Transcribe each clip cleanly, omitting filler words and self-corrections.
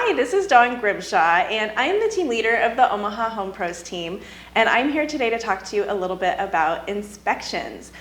Hi, this is Dawn Grimshaw, and I am the team leader of the Omaha Home Pros team, and I'm here today to talk to you a little bit about inspections.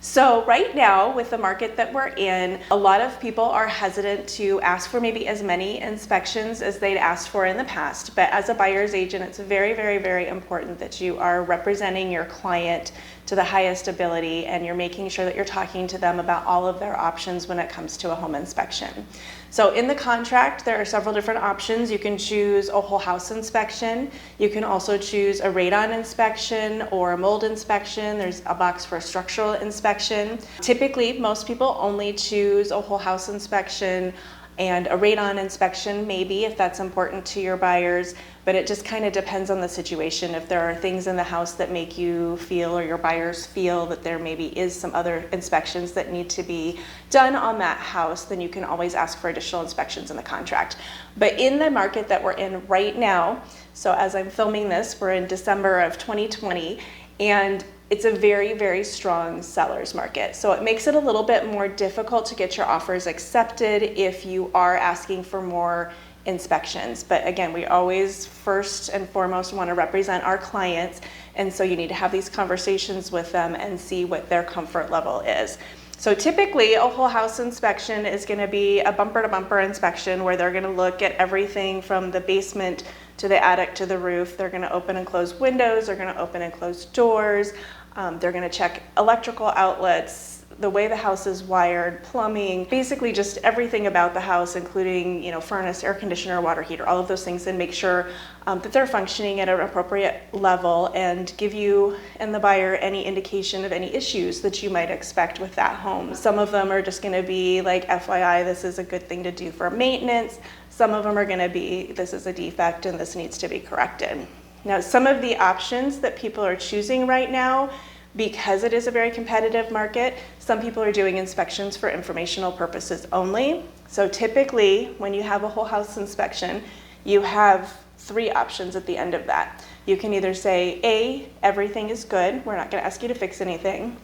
So right now, with the market that we're in, a lot of people are hesitant to ask for maybe as many inspections as they'd asked for in the past. But as a buyer's agent, it's very, very, very important that you are representing your client to the highest ability, and you're making sure that you're talking to them about all of their options when it comes to a home inspection. So in the contract, there are several different options. You can choose a whole house inspection. You can also choose a radon inspection or a mold inspection. There's a box for a structural inspection. Typically, most people only choose a whole house inspection and a radon inspection, maybe, if that's important to your buyers, but it just kind of depends on the situation. If there are things in the house that make you feel, or your buyers feel, that there maybe is some other inspections that need to be done on that house, then you can always ask for additional inspections in the contract. But in the market that we're in right now, so as I'm filming this, we're in December of 2020, and it's a very, very strong seller's market. So it makes it a little bit more difficult to get your offers accepted if you are asking for more inspections. But again, we always first and foremost want to represent our clients, and so you need to have these conversations with them and see what their comfort level is. So typically a whole house inspection is going to be a bumper to bumper inspection where they're going to look at everything from the basement to the attic to the roof. They're going to open and close windows, they're going to open and close doors, they're going to check electrical outlets, the way the house is wired, plumbing, basically just everything about the house, including, furnace, air conditioner, water heater, all of those things, and make sure that they're functioning at an appropriate level, and give you and the buyer any indication of any issues that you might expect with that home. Some of them are just going to be like, FYI, this is a good thing to do for maintenance. Some of them are going to be, this is a defect and this needs to be corrected. Now, some of the options that people are choosing right now, because it is a very competitive market, some people are doing inspections for informational purposes only. So typically, when you have a whole house inspection, you have three options at the end of that. You can either say, A, everything is good, we're not going to ask you to fix anything.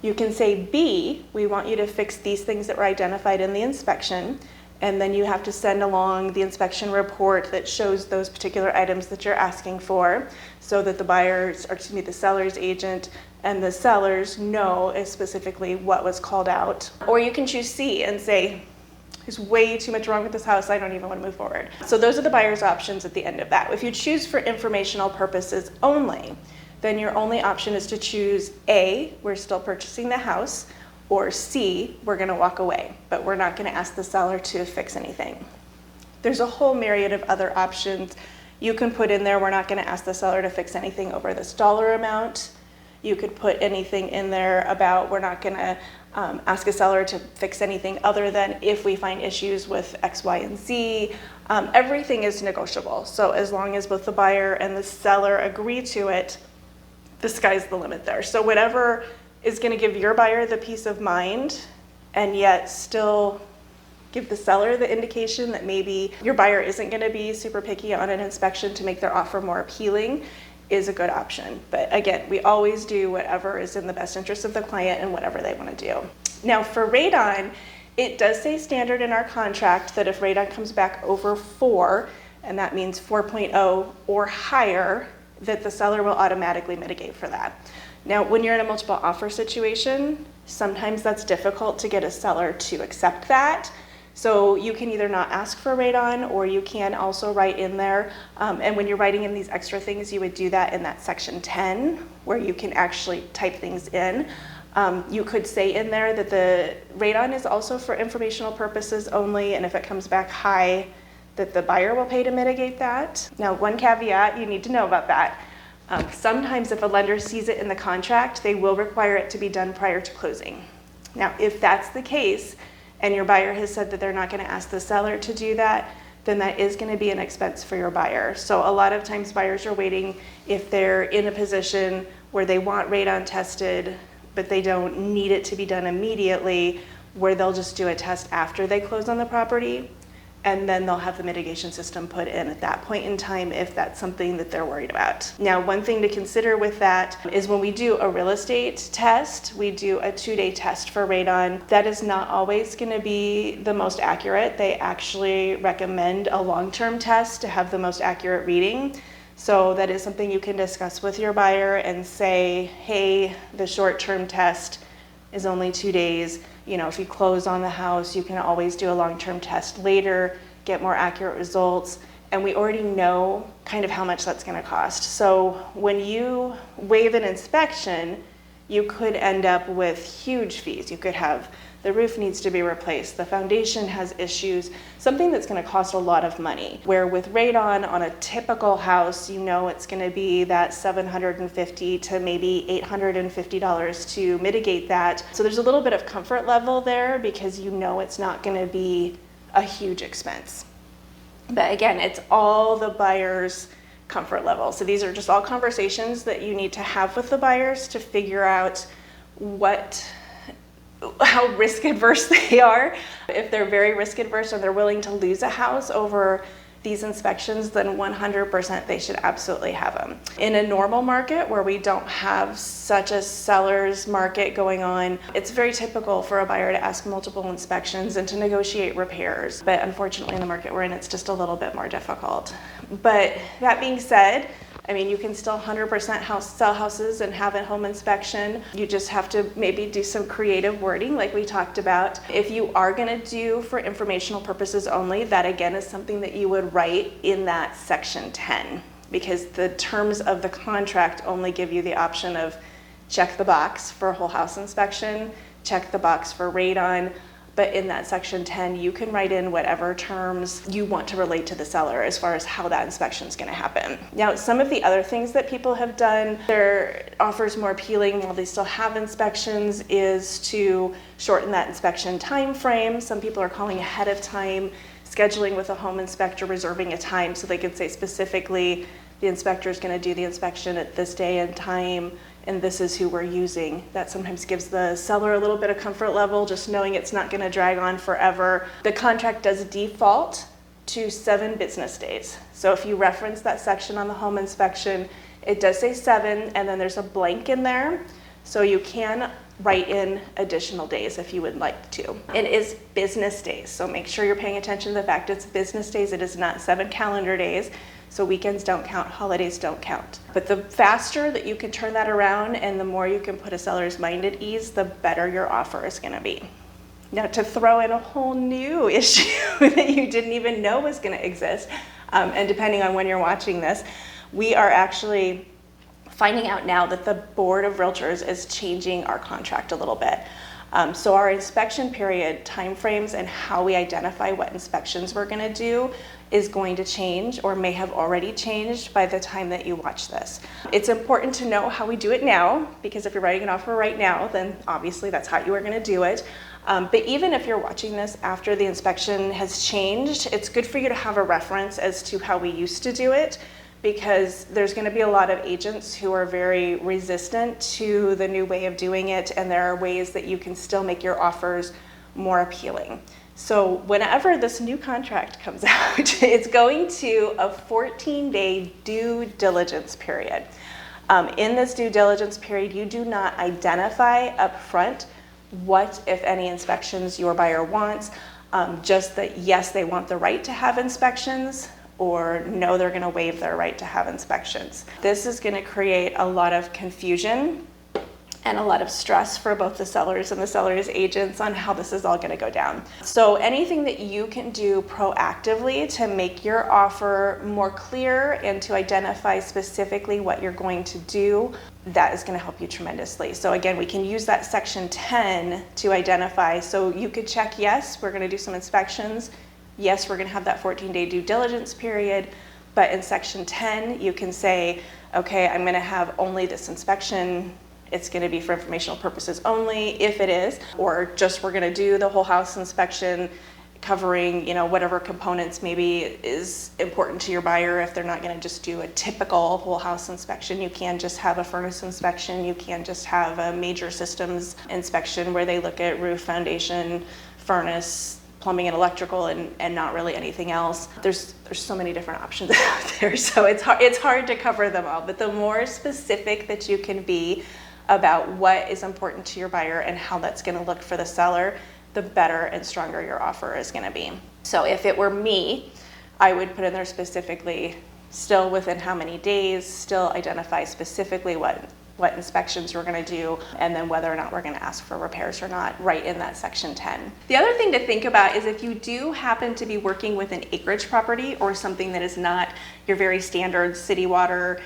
You can say, B, we want you to fix these things that were identified in the inspection, and then you have to send along the inspection report that shows those particular items that you're asking for, so that the seller's agent and the sellers know specifically what was called out. Or you can choose C and say, there's way too much wrong with this house, I don't even want to move forward. So those are the buyer's options at the end of that. If you choose for informational purposes only, then your only option is to choose A, we're still purchasing the house, or C, we're going to walk away, but we're not going to ask the seller to fix anything. There's a whole myriad of other options you can put in there. We're not going to ask the seller to fix anything over this dollar amount. You could put anything in there about, we're not going to ask a seller to fix anything other than if we find issues with X, Y, and Z. Everything is negotiable. So as long as both the buyer and the seller agree to it, the sky's the limit there. So whatever is going to give your buyer the peace of mind and yet still give the seller the indication that maybe your buyer isn't going to be super picky on an inspection to make their offer more appealing is a good option. But again, we always do whatever is in the best interest of the client and whatever they want to do. Now for radon, it does say standard in our contract that if radon comes back over 4, and that means 4.0 or higher, that the seller will automatically mitigate for that. Now, when you're in a multiple offer situation, sometimes that's difficult to get a seller to accept that. So you can either not ask for radon, or you can also write in there, and when you're writing in these extra things, you would do that in that section 10, where you can actually type things in. You could say in there that the radon is also for informational purposes only, and if it comes back high, that the buyer will pay to mitigate that. Now, one caveat you need to know about that. Sometimes if a lender sees it in the contract, they will require it to be done prior to closing. Now, if that's the case, and your buyer has said that they're not going to ask the seller to do that, then that is going to be an expense for your buyer. So a lot of times buyers are waiting if they're in a position where they want radon tested, but they don't need it to be done immediately, where they'll just do a test after they close on the property. and then they'll have the mitigation system put in at that point in time if that's something that they're worried about. Now, one thing to consider with that is when we do a real estate test, we do a 2-day test for radon. That is not always going to be the most accurate. They actually recommend a long-term test to have the most accurate reading. So that is something you can discuss with your buyer and say, hey, the short-term test is only 2 days. You know, if you close on the house, you can always do a long-term test later, get more accurate results, and we already know kind of how much that's going to cost. So when you waive an inspection, you could end up with huge fees. You could have the roof needs to be replaced, the foundation has issues, something that's going to cost a lot of money. Where with radon on a typical house, you know it's going to be that $750 to maybe $850 to mitigate that. So there's a little bit of comfort level there because you know it's not going to be a huge expense. But again, it's all the buyer's comfort level. So these are just all conversations that you need to have with the buyers to figure out how risk adverse they are. If they're very risk adverse or they're willing to lose a house over these inspections, then 100% they should absolutely have them. In a normal market where we don't have such a seller's market going on, it's very typical for a buyer to ask multiple inspections and to negotiate repairs. But unfortunately in the market we're in, it's just a little bit more difficult. But that being said, I mean, you can still 100% sell houses and have a home inspection. You just have to maybe do some creative wording like we talked about. If you are going to do for informational purposes only, that again is something that you would write in that section 10, because the terms of the contract only give you the option of check the box for a whole house inspection, check the box for radon. But in that section 10, you can write in whatever terms you want to relate to the seller as far as how that inspection is going to happen. Now, some of the other things that people have done, their offers more appealing while they still have inspections, is to shorten that inspection time frame. Some people are calling ahead of time, scheduling with a home inspector, reserving a time so they can say specifically, the inspector is going to do the inspection at this day and time, and this is who we're using. That sometimes gives the seller a little bit of comfort level, just knowing it's not going to drag on forever. The contract does default to 7 business days. So if you reference that section on the home inspection, it does say 7, and then there's a blank in there. So you can write in additional days if you would like to. It is business days, so make sure you're paying attention to the fact it's business days. It is not 7 calendar days. So weekends don't count, holidays don't count. But the faster that you can turn that around and the more you can put a seller's mind at ease, the better your offer is going to be. Now, to throw in a whole new issue that you didn't even know was going to exist, and depending on when you're watching this, we are actually finding out now that the Board of Realtors is changing our contract a little bit. So our inspection period, timeframes, and how we identify what inspections we're going to do is going to change, or may have already changed by the time that you watch this. It's important to know how we do it now, because if you're writing an offer right now, then obviously that's how you are going to do it. But even if you're watching this after the inspection has changed, it's good for you to have a reference as to how we used to do it, because there's going to be a lot of agents who are very resistant to the new way of doing it, and there are ways that you can still make your offers more appealing. So whenever this new contract comes out, it's going to a 14-day due diligence period. In this due diligence period, you do not identify upfront what, if any, inspections your buyer wants, just that yes, they want the right to have inspections, or no, they're going to waive their right to have inspections. This is going to create a lot of confusion and a lot of stress for both the sellers and the sellers' agents on how this is all going to go down. So anything that you can do proactively to make your offer more clear and to identify specifically what you're going to do, that is going to help you tremendously. So again, we can use that section 10 to identify. So you could check, yes, we're going to do some inspections. Yes, we're going to have that 14-day due diligence period. But in section 10, you can say, okay, I'm going to have only this inspection. It's going to be for informational purposes only, if it is, or just we're going to do the whole house inspection covering, whatever components maybe is important to your buyer. If they're not going to just do a typical whole house inspection, you can just have a furnace inspection. You can just have a major systems inspection where they look at roof, foundation, furnace, plumbing and electrical and not really anything else. There's so many different options out there, so it's hard to cover them all. But the more specific that you can be about what is important to your buyer and how that's going to look for the seller, the better and stronger your offer is going to be. So if it were me, I would put in there specifically, still within how many days, still identify specifically what inspections we're going to do, and then whether or not we're going to ask for repairs or not, right in that section 10. The other thing to think about is if you do happen to be working with an acreage property or something that is not your very standard city water,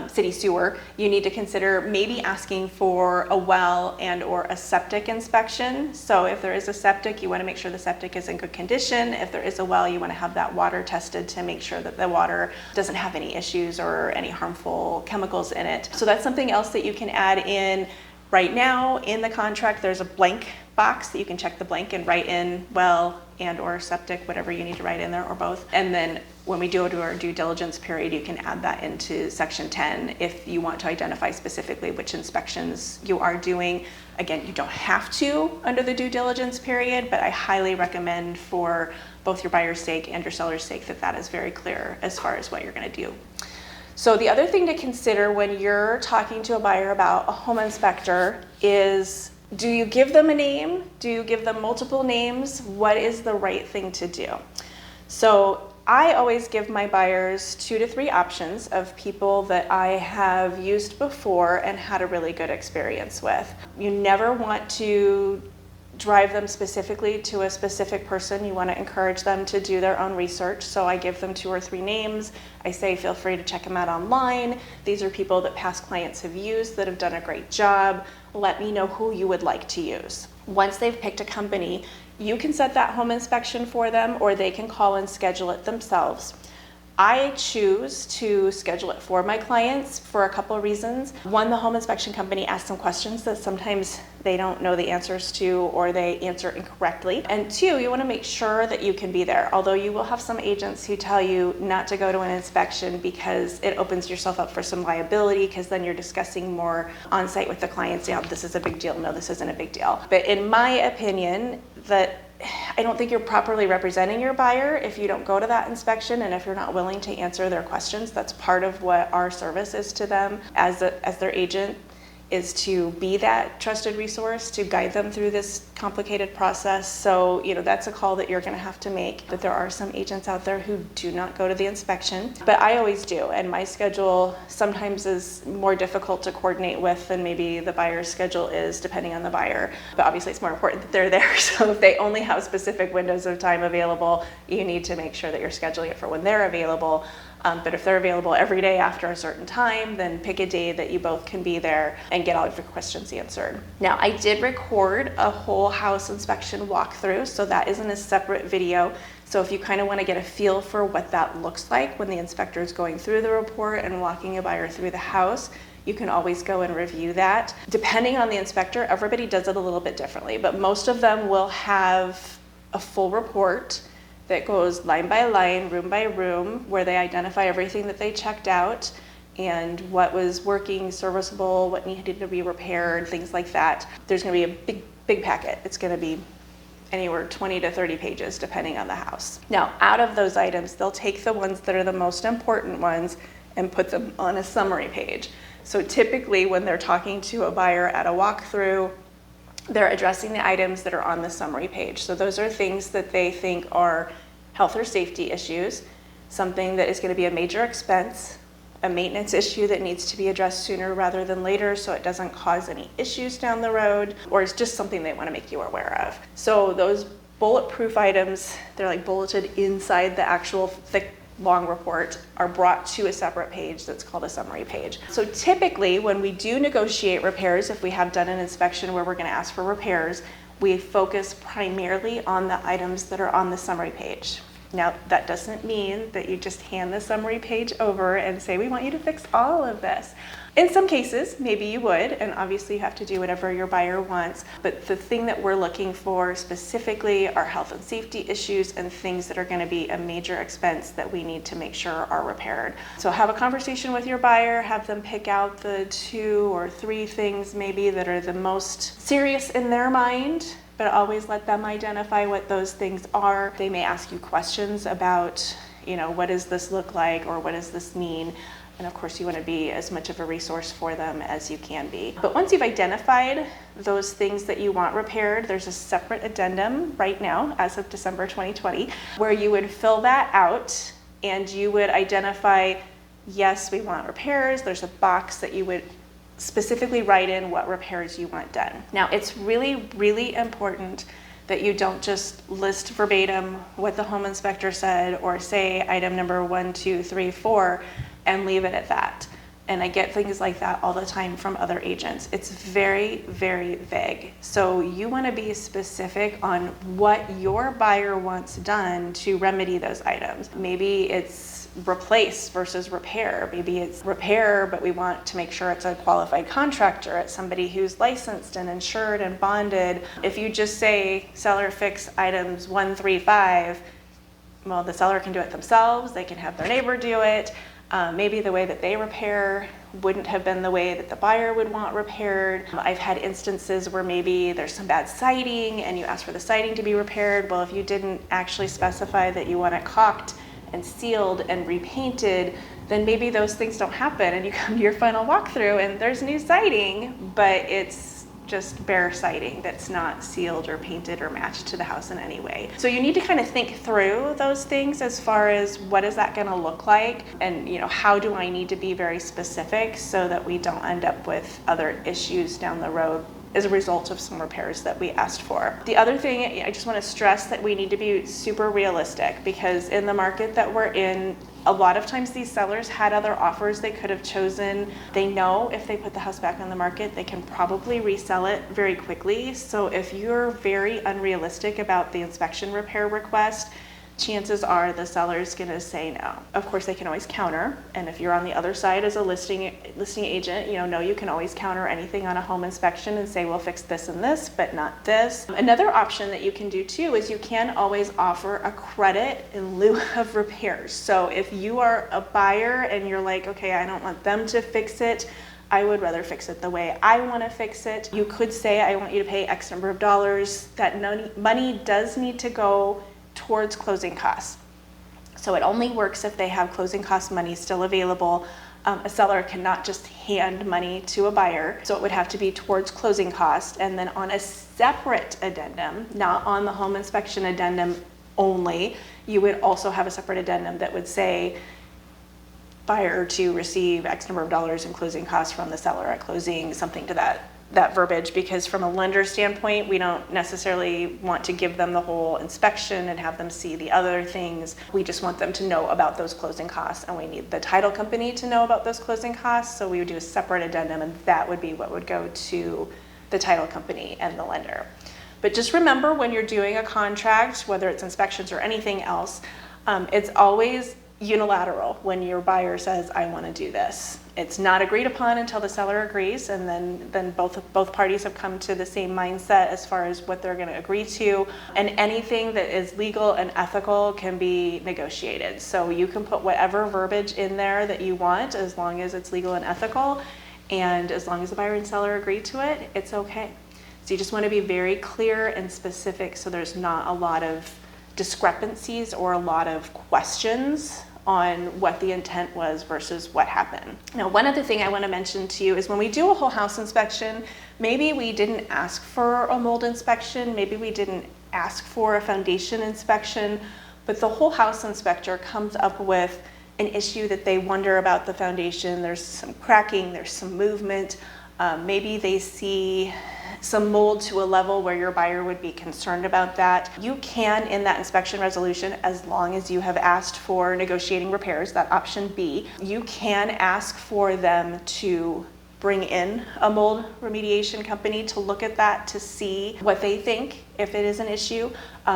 city sewer, you need to consider maybe asking for a well and or a septic inspection. So if there is a septic, you want to make sure the septic is in good condition. If there is a well, you want to have that water tested to make sure that the water doesn't have any issues or any harmful chemicals in it. So that's something else that you can add in. Right now in the contract, there's a blank box that you can check the blank and write in well and or septic, whatever you need to write in there, or both. And then when we do our due diligence period, you can add that into section 10 if you want to identify specifically which inspections you are doing. Again, you don't have to under the due diligence period, but I highly recommend for both your buyer's sake and your seller's sake that is very clear as far as what you're going to do. So the other thing to consider when you're talking to a buyer about a home inspector is, do you give them a name? Do you give them multiple names? What is the right thing to do? So I always give my buyers 2 to 3 options of people that I have used before and had a really good experience with. You never want to drive them specifically to a specific person. You want to encourage them to do their own research. So I give them 2 or 3 names. I say, feel free to check them out online. These are people that past clients have used that have done a great job. Let me know who you would like to use. Once they've picked a company, you can set that home inspection for them, or they can call and schedule it themselves. I choose to schedule it for my clients for a couple of reasons. One, the home inspection company asks some questions that sometimes they don't know the answers to, or they answer incorrectly. And 2, you want to make sure that you can be there. Although you will have some agents who tell you not to go to an inspection because it opens yourself up for some liability, because then you're discussing more on site with the clients. Yeah, this is a big deal. No, this isn't a big deal. But in my opinion, I don't think you're properly representing your buyer if you don't go to that inspection and if you're not willing to answer their questions. That's part of what our service is to them as their agent, is to be that trusted resource to guide them through this complicated process. So, that's a call that you're going to have to make. But there are some agents out there who do not go to the inspection, but I always do. And my schedule sometimes is more difficult to coordinate with than maybe the buyer's schedule is, depending on the buyer. But obviously it's more important that they're there. So if they only have specific windows of time available, you need to make sure that you're scheduling it for when they're available. But if they're available every day after a certain time, then pick a day that you both can be there and get all of your questions answered. Now, I did record a whole house inspection walkthrough, so that is in a separate video. So if you kind of want to get a feel for what that looks like when the inspector is going through the report and walking a buyer through the house, you can always go and review that. Depending on the inspector, everybody does it a little bit differently, but most of them will have a full report that goes line by line, room by room, where they identify everything that they checked out and what was working, serviceable, what needed to be repaired, things like that. There's going to be a big packet. It's going to be anywhere 20 to 30 pages, depending on the house. Now, out of those items, they'll take the ones that are the most important ones and put them on a summary page. So typically, when they're talking to a buyer at a walkthrough, they're addressing the items that are on the summary page. So those are things that they think are health or safety issues, something that is going to be a major expense, a maintenance issue that needs to be addressed sooner rather than later so it doesn't cause any issues down the road, or it's just something they want to make you aware of. So those bulletproof items, they're like bulleted inside the actual thick long report, are brought to a separate page that's called a summary page. So typically when we do negotiate repairs, if we have done an inspection where we're going to ask for repairs, we focus primarily on the items that are on the summary page. Now, that doesn't mean that you just hand the summary page over and say, we want you to fix all of this. In some cases, maybe you would, and obviously you have to do whatever your buyer wants, but the thing that we're looking for specifically are health and safety issues and things that are going to be a major expense that we need to make sure are repaired. So have a conversation with your buyer, have them pick out the 2 or 3 things maybe that are the most serious in their mind, but always let them identify what those things are. They may ask you questions about, what does this look like, or what does this mean? And of course, you want to be as much of a resource for them as you can be. But once you've identified those things that you want repaired, there's a separate addendum right now, as of December 2020, where you would fill that out and you would identify, yes, we want repairs. There's a box that you would specifically write in what repairs you want done. Now, it's really, really important that you don't just list verbatim what the home inspector said or say item number 1, 2, 3, 4 and leave it at that. And I get things like that all the time from other agents. It's very, very vague. So you want to be specific on what your buyer wants done to remedy those items. Maybe it's replace versus repair. Maybe it's repair, but we want to make sure it's a qualified contractor. It's somebody who's licensed and insured and bonded. If you just say seller fix items 1, 3, 5, well, the seller can do it themselves. They can have their neighbor do it. Maybe the way that they repair wouldn't have been the way that the buyer would want repaired. I've had instances where maybe there's some bad siding and you ask for the siding to be repaired. Well, if you didn't actually specify that you want it caulked and sealed and repainted, then maybe those things don't happen and you come to your final walkthrough and there's new siding, but it's just bare siding that's not sealed or painted or matched to the house in any way. So you need to kind of think through those things as far as what is that going to look like, and how do I need to be very specific so that we don't end up with other issues down the road as a result of some repairs that we asked for. The other thing, I just want to stress that we need to be super realistic, because in the market that we're in, a lot of times these sellers had other offers they could have chosen. They know if they put the house back on the market, they can probably resell it very quickly. So if you're very unrealistic about the inspection repair request, chances are the seller's going to say no. Of course, they can always counter, and if you're on the other side as a listing agent, you can always counter anything on a home inspection and say, we'll fix this and this, but not this. Another option that you can do too is you can always offer a credit in lieu of repairs. So if you are a buyer and you're like, okay, I don't want them to fix it, I would rather fix it the way I want to fix it. You could say, I want you to pay X number of dollars. That money does need to go towards closing costs. So it only works if they have closing cost money still available. A seller cannot just hand money to a buyer. So it would have to be towards closing costs. And then on a separate addendum, not on the home inspection addendum only, you would also have a separate addendum that would say, buyer to receive X number of dollars in closing costs from the seller at closing, something to that verbiage, because from a lender standpoint, we don't necessarily want to give them the whole inspection and have them see the other things. We just want them to know about those closing costs, and we need the title company to know about those closing costs. So we would do a separate addendum, and that would be what would go to the title company and the lender. But just remember, when you're doing a contract, whether it's inspections or anything else, it's always unilateral when your buyer says, I want to do this. It's not agreed upon until the seller agrees, and then both parties have come to the same mindset as far as what they're going to agree to. And anything that is legal and ethical can be negotiated. So you can put whatever verbiage in there that you want, as long as it's legal and ethical, and as long as the buyer and seller agree to it, it's okay. So you just want to be very clear and specific so there's not a lot of discrepancies or a lot of questions on what the intent was versus what happened. Now, one other thing I want to mention to you is when we do a whole house inspection, maybe we didn't ask for a mold inspection, maybe we didn't ask for a foundation inspection, but the whole house inspector comes up with an issue that they wonder about the foundation. There's some cracking, there's some movement, maybe they see some mold to a level where your buyer would be concerned about that. You can, in that inspection resolution, as long as you have asked for negotiating repairs, that option B, you can ask for them to bring in a mold remediation company to look at that to see what they think if it is an issue.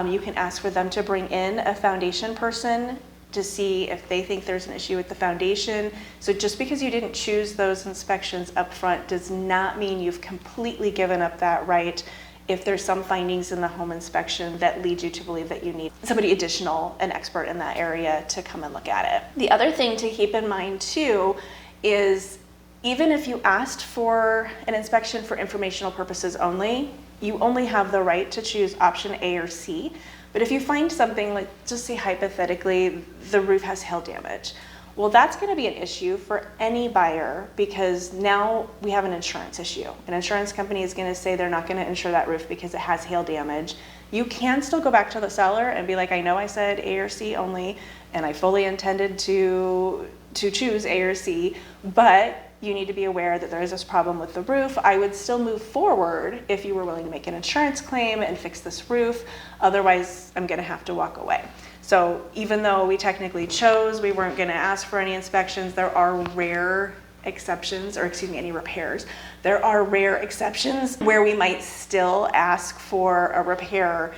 You can ask for them to bring in a foundation person to see if they think there's an issue with the foundation. So just because you didn't choose those inspections up front does not mean you've completely given up that right if there's some findings in the home inspection that lead you to believe that you need somebody additional, an expert in that area, to come and look at it. The other thing to keep in mind too is even if you asked for an inspection for informational purposes only, you only have the right to choose option A or C. But if you find something like, just say hypothetically, the roof has hail damage, well, that's going to be an issue for any buyer because now we have an insurance issue. An insurance company is going to say they're not going to insure that roof because it has hail damage. You can still go back to the seller and be like, I know I said A or C only, and I fully intended to choose A or C, but you need to be aware that there is this problem with the roof. I would still move forward if you were willing to make an insurance claim and fix this roof. Otherwise, I'm going to have to walk away. So even though we technically chose, we weren't going to ask for any inspections, there are rare exceptions, or excuse me, any repairs. There are rare exceptions where we might still ask for a repair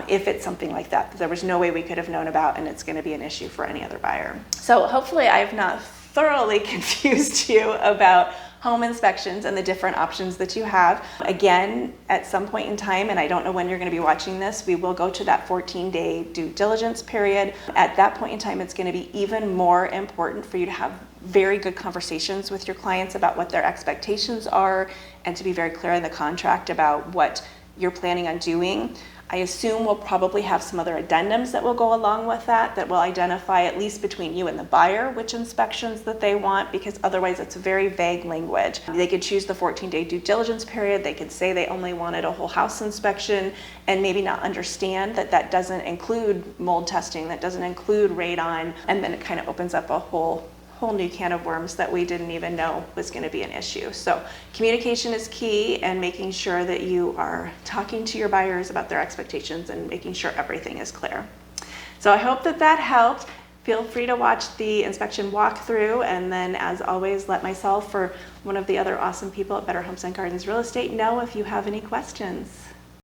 if it's something like that there was no way we could have known about and it's going to be an issue for any other buyer. So hopefully I've not thoroughly confused you about home inspections and the different options that you have. Again, at some point in time, and I don't know when you're going to be watching this, we will go to that 14-day due diligence period. At that point in time, it's going to be even more important for you to have very good conversations with your clients about what their expectations are and to be very clear in the contract about what you're planning on doing. I assume we'll probably have some other addendums that will go along with that will identify, at least between you and the buyer, which inspections that they want, because otherwise it's very vague language. They could choose the 14-day due diligence period. They could say they only wanted a whole house inspection and maybe not understand that that doesn't include mold testing, that doesn't include radon, and then it kind of opens up a whole new can of worms that we didn't even know was going to be an issue. So communication is key, and making sure that you are talking to your buyers about their expectations and making sure everything is clear. So I hope that helped. Feel free to watch the inspection walkthrough, and then as always, let myself or one of the other awesome people at Better Homes and Gardens Real Estate know if you have any questions.